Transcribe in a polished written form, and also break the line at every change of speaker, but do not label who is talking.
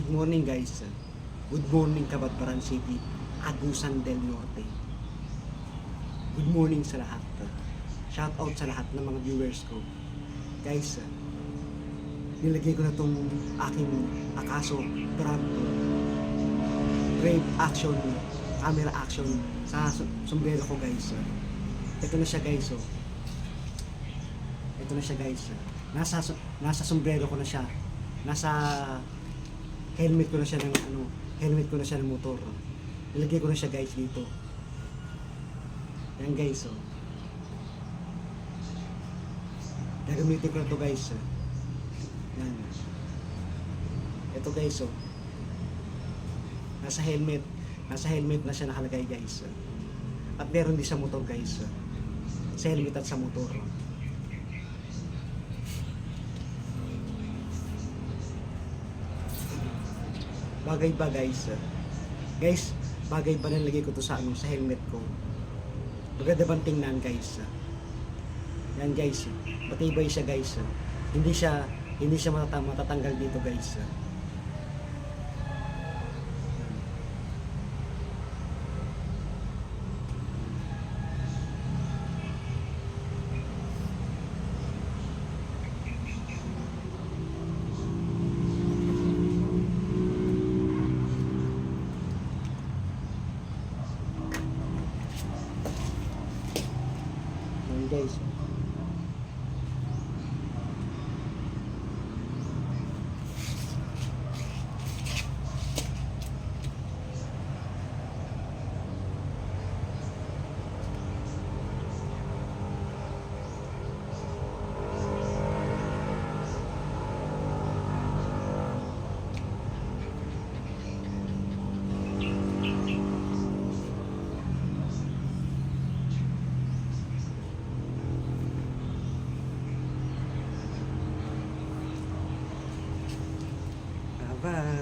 Good morning guys. Good morning Cabatbaran City, Agusan del Norte. Good morning sa lahat. Shout out sa lahat ng mga viewers ko. Guys, nilagay ko na tong aking Akaso Bravo Brave Action camera action sa sombrero ko guys. Ito na siya guys. Ito na siya guys. Nasa sombrero ko na siya. Nasa helmet ko na siya ng helmet ko na siya ng motor. Nilagay ko na siya guys dito. Yan guys. Gagamitin ko na to guys. Yan. Ito guys. Nasa helmet na siya nakalagay guys. At meron din sa motor guys. Sa helmet at sa motor. Bagay ba guys? Guys, bagay ba nilagay ko to sa sa helmet ko? Maganda bang tingnan guys? Yan guys. Matibay siya guys. Hindi siya matatanggal dito guys. Guys. Bye.